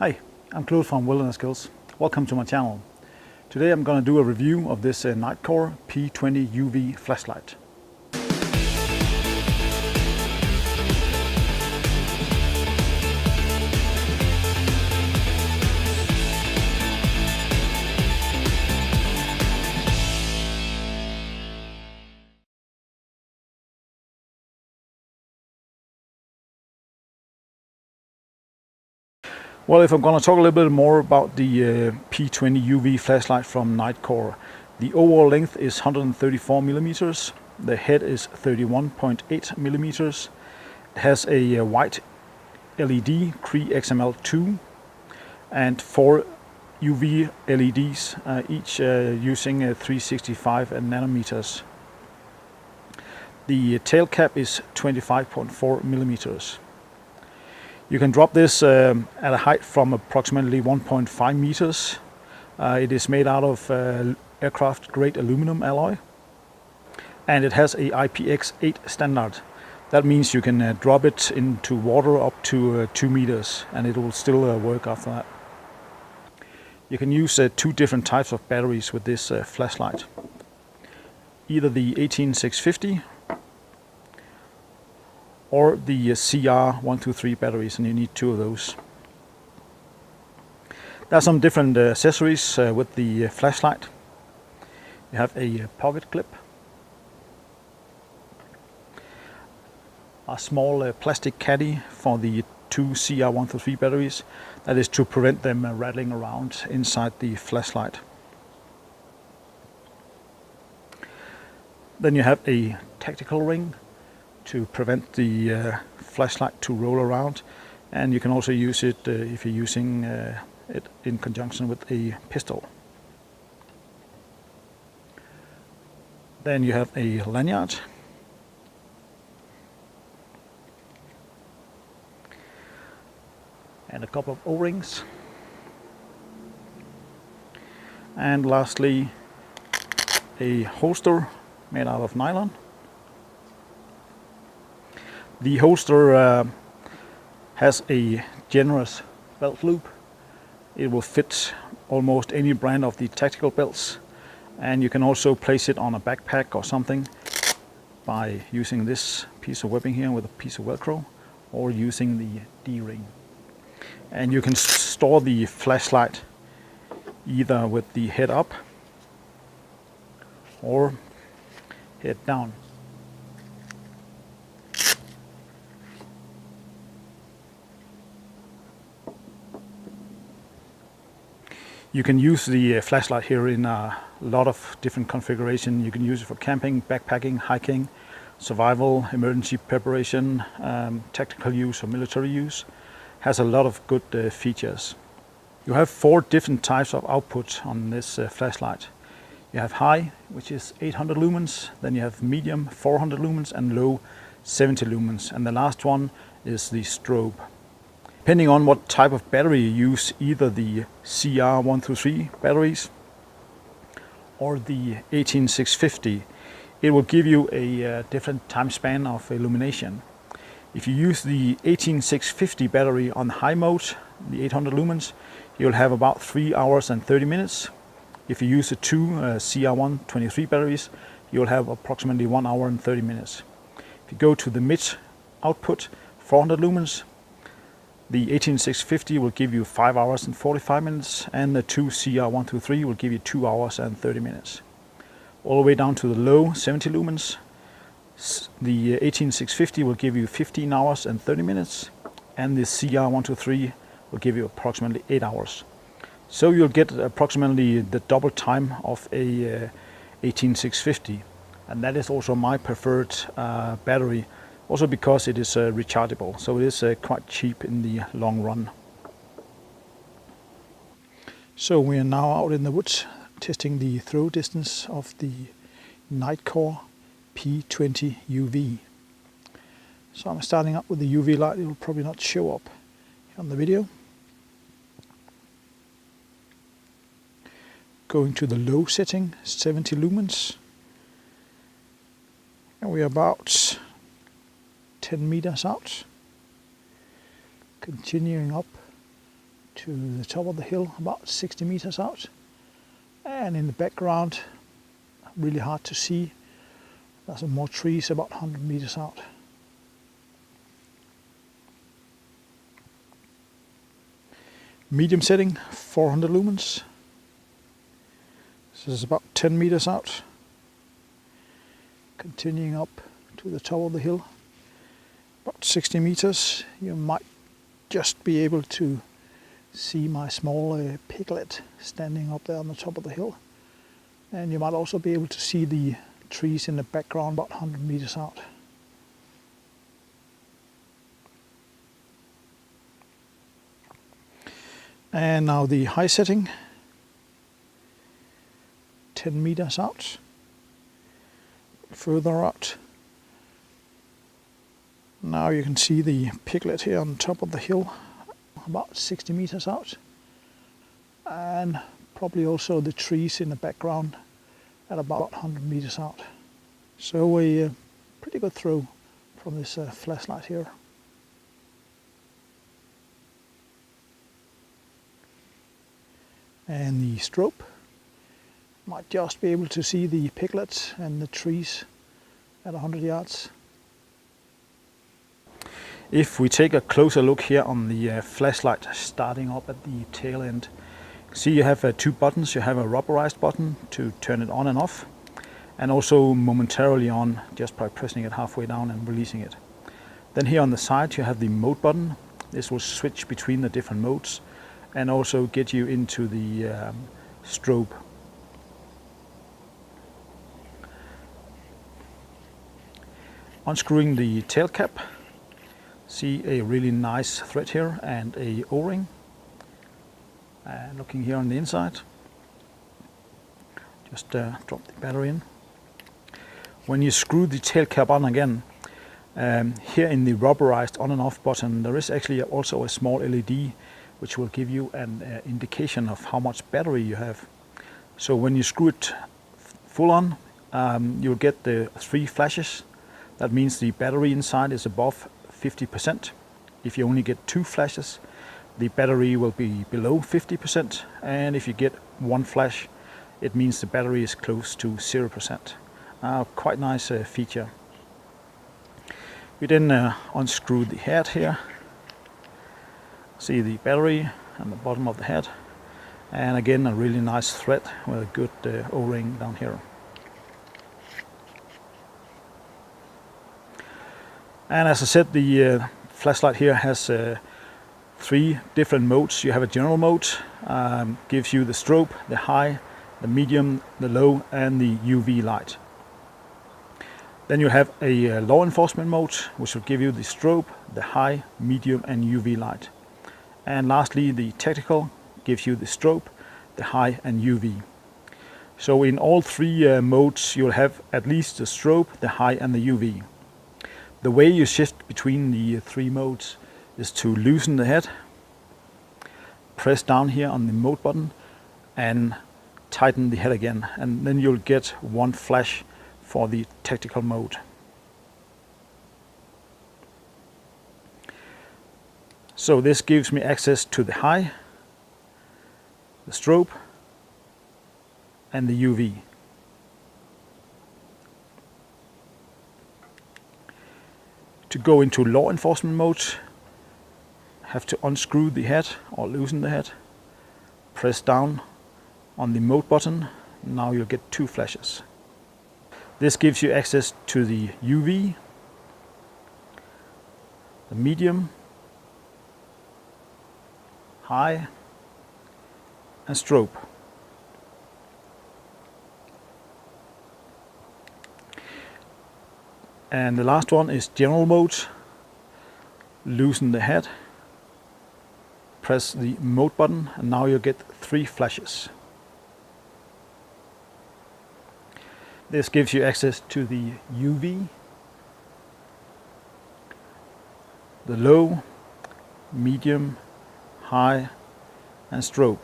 Hi, I'm Claude from Wilderness Skills. Welcome to my channel. Today I'm going to do a review of this Nitecore P20UV flashlight. Well, if I'm going to talk a little bit more about the P20UV flashlight from Nitecore, the overall length is 134 millimeters. The head is 31.8 millimeters. It has a white LED Cree XML2 and 4 UV LEDs, each using 365 nanometers. The tail cap is 25.4 millimeters. You can drop this at a height from approximately 1.5 meters. It is made out of aircraft grade aluminum alloy, and it has a IPX8 standard. That means you can drop it into water up to 2 meters and it will still work after that. You can use two different types of batteries with this flashlight. Either the 18650 or the CR123 batteries, and you need 2 of those. There are some different accessories with the flashlight. You have a pocket clip, a small plastic caddy for the 2 CR123 batteries. That is to prevent them rattling around inside the flashlight. Then you have a tactical ring to prevent the flashlight to roll around, and you can also use it if you're using it in conjunction with a pistol. Then you have a lanyard, and a couple of O-rings, and lastly a holster made out of nylon. The holster has a generous belt loop. It will fit almost any brand of the tactical belts, and you can also place it on a backpack or something by using this piece of webbing here with a piece of Velcro, or using the D-ring. And you can store the flashlight either with the head up or head down. You can use the flashlight here in a lot of different configuration. You can use it for camping, backpacking, hiking, survival, emergency preparation, tactical use or military use. Has a lot of good features. You have 4 different types of output on this flashlight. You have high, which is 800 lumens, then you have medium 400 lumens and low 70 lumens, and the last one is the strobe. Depending on what type of battery you use, either the CR123 batteries or the 18650, it will give you a different time span of illumination. If you use the 18650 battery on high mode, the 800 lumens, you'll have about 3 hours and 30 minutes. If you use the 2 CR123 batteries, you'll have approximately 1 hour and 30 minutes. If you go to the mid output, 400 lumens, the 18650 will give you 5 hours and 45 minutes, and the 2 CR123 will give you 2 hours and 30 minutes. All the way down to the low 70 lumens, the 18650 will give you 15 hours and 30 minutes, and the CR123 will give you approximately 8 hours. So you'll get approximately the double time of a 18650, and that is also my preferred battery. Also because it is rechargeable, so it is quite cheap in the long run. So we are now out in the woods testing the throw distance of the Nitecore P20UV. So I'm starting up with the UV light. It will probably not show up on the video. Going to the low setting, 70 lumens. And we are about 10 meters out. Continuing up to the top of the hill, about 60 meters out. And in the background, really hard to see, there's some more trees about 100 meters out. Medium setting, 400 lumens. This is about 10 meters out. Continuing up to the top of the hill, about 60 meters. You might just be able to see my small piglet standing up there on the top of the hill. And you might also be able to see the trees in the background about 100 meters out. And now the high setting, 10 meters out, further out. Now you can see the piglet here on top of the hill, about 60 meters out. And probably also the trees in the background at about 100 meters out. So a pretty good throw from this flashlight here. And the strobe, might just be able to see the piglets and the trees at 100 yards. If we take a closer look here on the flashlight starting up at the tail end, see you have two buttons. You have a rubberized button to turn it on and off, and also momentarily on just by pressing it halfway down and releasing it. Then here on the side you have the mode button. This will switch between the different modes and also get you into the strobe. Unscrewing the tail cap, see a really nice thread here and a O-ring. Looking here on the inside, just drop the battery in. When you screw the tail cap on again, here in the rubberized on and off button there is actually also a small LED which will give you an indication of how much battery you have. So when you screw it full on, you'll get the 3 flashes. That means the battery inside is above 50%. If you only get 2 flashes, the battery will be below 50%, and if you get 1 flash, it means the battery is close to 0%. Quite nice feature. We then unscrew the head here. See the battery on the bottom of the head, and again a really nice thread with a good O-ring down here. And as I said, the flashlight here has 3 different modes. You have a general mode, gives you the strobe, the high, the medium, the low, and the UV light. Then you have a law enforcement mode, which will give you the strobe, the high, medium, and UV light. And lastly, the tactical gives you the strobe, the high, and UV. So in all 3 modes you'll have at least the strobe, the high, and the UV. The way you shift between the 3 modes is to loosen the head, press down here on the mode button, and tighten the head again, and then you'll get 1 flash for the tactical mode. So this gives me access to the high, the strobe, and the UV. To go into law enforcement mode, have to unscrew the head or loosen the head, press down on the mode button. Now you'll get 2 flashes. This gives you access to the UV, the medium, high, and strobe. And the last one is general mode. Loosen the head, press the mode button, and now you get 3 flashes. This gives you access to the UV, the low, medium, high, and strobe.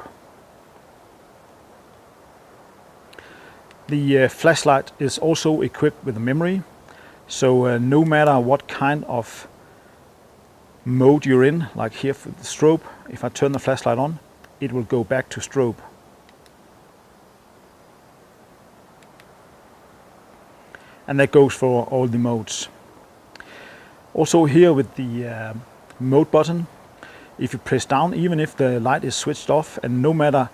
The flashlight is also equipped with a memory, so no matter what kind of mode you're in, like here for the strobe, if I turn the flashlight on, it will go back to strobe. And that goes for all the modes. Also here with the mode button, if you press down, even if the light is switched off, and no matter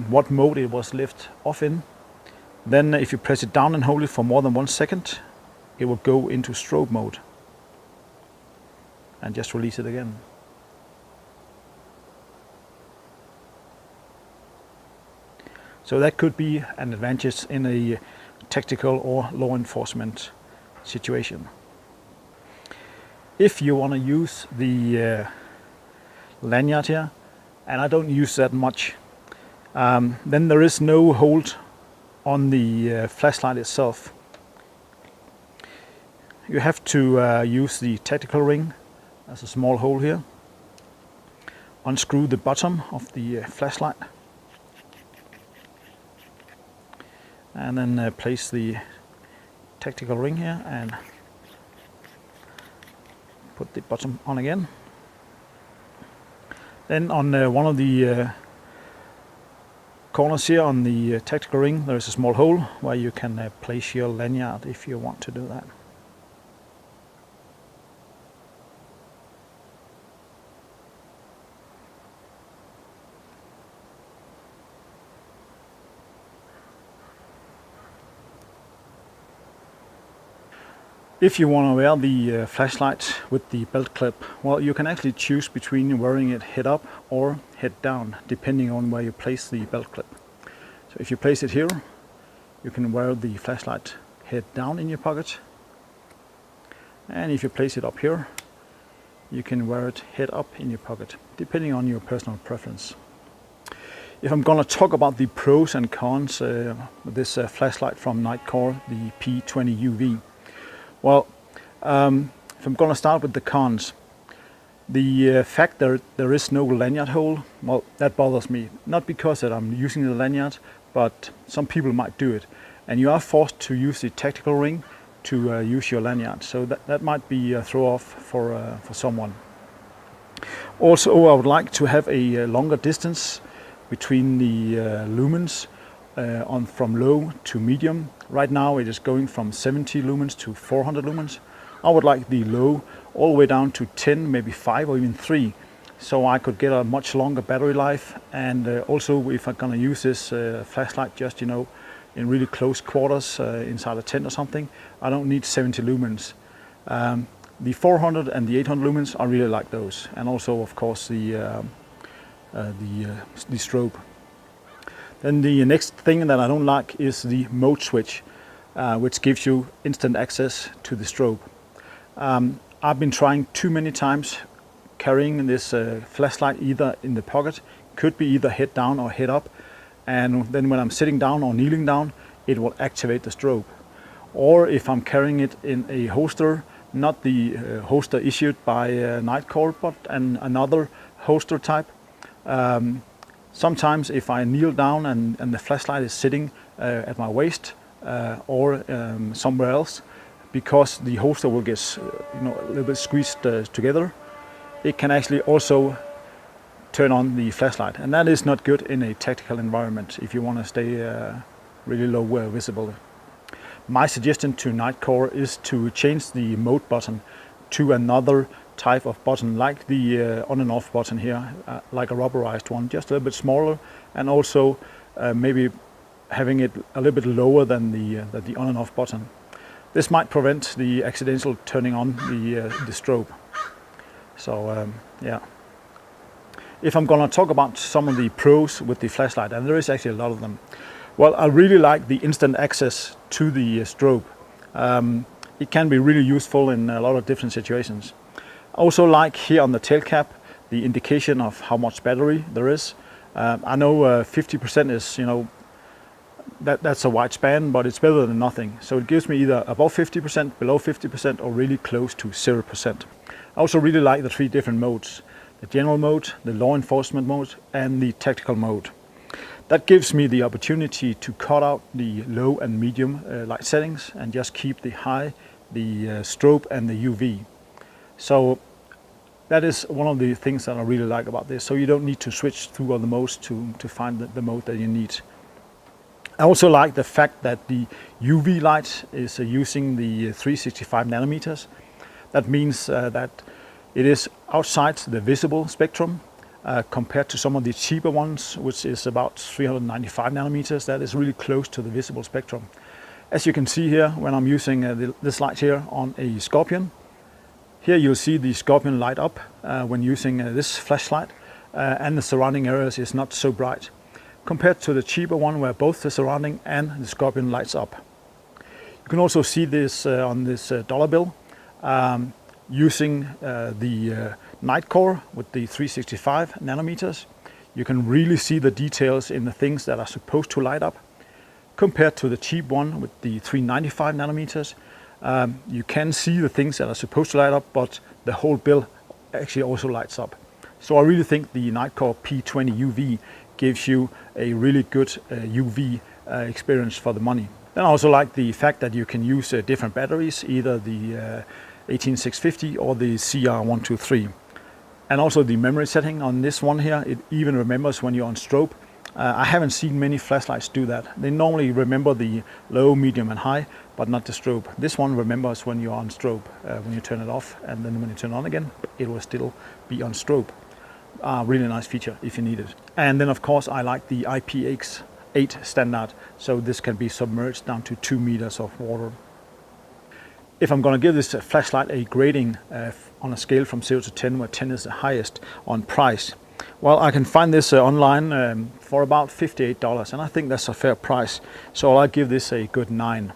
what mode it was left off in, then if you press it down and hold it for more than 1 second, it will go into strobe mode. And just release it again. So that could be an advantage in a tactical or law enforcement situation. If you want to use the lanyard here, and I don't use that much, then there is no hold on the flashlight itself. You have to use the tactical ring. There's a small hole here. Unscrew the bottom of the flashlight, and then place the tactical ring here and put the bottom on again. Then on one of the corners here on the tactical ring, there is a small hole where you can place your lanyard if you want to do that. If you want to wear the flashlight with the belt clip, well, you can actually choose between wearing it head up or head down, depending on where you place the belt clip. So if you place it here, you can wear the flashlight head down in your pocket. And if you place it up here, you can wear it head up in your pocket, depending on your personal preference. If I'm going to talk about the pros and cons with this flashlight from Nitecore, the P20UV, well, if I'm going to start with the cons, the fact that there is no lanyard hole, well, that bothers me. Not because that I'm using the lanyard, but some people might do it. And you are forced to use the tactical ring to use your lanyard. So that might be a throw off for someone. Also, I would like to have a longer distance between the lumens from low to medium. Right now it is going from 70 lumens to 400 lumens. I would like the low all the way down to 10, maybe 5 or even 3, so I could get a much longer battery life. And also, if I'm gonna use this flashlight just, you know, in really close quarters inside a tent or something, I don't need 70 lumens. The 400 and the 800 lumens, I really like those, and also of course the strobe. Then the next thing that I don't like is the mode switch, which gives you instant access to the strobe. I've been trying too many times carrying this flashlight either in the pocket, could be either head down or head up, and then when I'm sitting down or kneeling down, it will activate the strobe. Or if I'm carrying it in a holster, not the holster issued by Nitecore, but another holster type, sometimes if I kneel down and the flashlight is sitting at my waist or somewhere else, because the holster will get a little bit squeezed together, it can actually also turn on the flashlight, and that is not good in a tactical environment if you want to stay really low visible. My suggestion to Nitecore is to change the mode button to another type of button, like the on and off button here, like a rubberized one, just a little bit smaller, and also maybe having it a little bit lower than the on and off button. This might prevent the accidental turning on the strobe. So yeah. If I'm gonna talk about some of the pros with the flashlight, and there is actually a lot of them, well, I really like the instant access to the strobe. It can be really useful in a lot of different situations. I also like here on the tail cap the indication of how much battery there is. I know 50% is, that's a wide span, but it's better than nothing. So it gives me either above 50%, below 50%, or really close to 0%. I also really like the 3 different modes: the general mode, the law enforcement mode, and the tactical mode. That gives me the opportunity to cut out the low and medium light settings and just keep the high, the strobe and the UV. So That is one of the things that I really like about this. So you don't need to switch through all the modes to find the mode that you need. I also like the fact that the UV light is using the 365 nanometers. That means that it is outside the visible spectrum compared to some of the cheaper ones, which is about 395 nanometers. That is really close to the visible spectrum. As you can see here, when I'm using this light here on a Scorpion, here you'll see the Scorpion light up when using this flashlight, and the surrounding areas is not so bright, compared to the cheaper one where both the surrounding and the Scorpion lights up. You can also see this on this dollar bill, using the Nitecore with the 365 nanometers. You can really see the details in the things that are supposed to light up, compared to the cheap one with the 395 nanometers. You can see the things that are supposed to light up, but the whole bill actually also lights up. So I really think the Nitecore P20UV gives you a really good UV experience for the money. Then I also like the fact that you can use different batteries, either the 18650 or the CR123. And also the memory setting on this one here, it even remembers when you're on strobe. I haven't seen many flashlights do that. They normally remember the low, medium and high, but not the strobe. This one remembers when you're on strobe, when you turn it off, and then when you turn it on again, it will still be on strobe. Really nice feature if you need it. And then of course I like the IPX8 standard, so this can be submerged down to 2 meters of water. If I'm going to give this flashlight a grading on a scale from 0 to 10, where 10 is the highest on price, well, I can find this online for about $58, and I think that's a fair price. So I'll give this a good 9.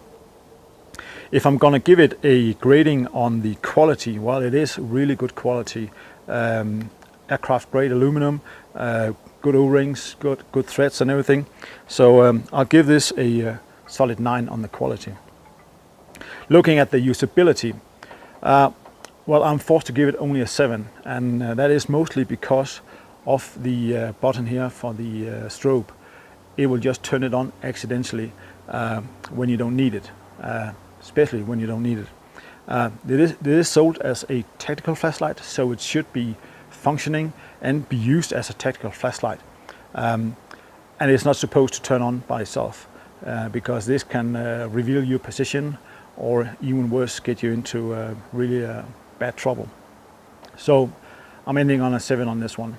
If I'm going to give it a grading on the quality, well, it is really good quality. Aircraft grade aluminum, good O-rings, good threads and everything. So I'll give this a solid 9 on the quality. Looking at the usability, well, I'm forced to give it only a 7, and that is mostly because of the button here for the strobe. It will just turn it on accidentally when you don't need it, especially when you don't need it. It is sold as a tactical flashlight, so it should be functioning and be used as a tactical flashlight. And it's not supposed to turn on by itself, because this can reveal your position, or even worse, get you into really bad trouble. So I'm ending on a 7 on this one.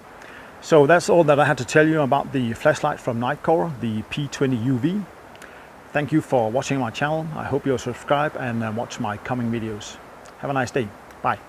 So that's all that I had to tell you about the flashlight from Nitecore, the P20UV. Thank you for watching my channel. I hope you'll subscribe and watch my coming videos. Have a nice day. Bye.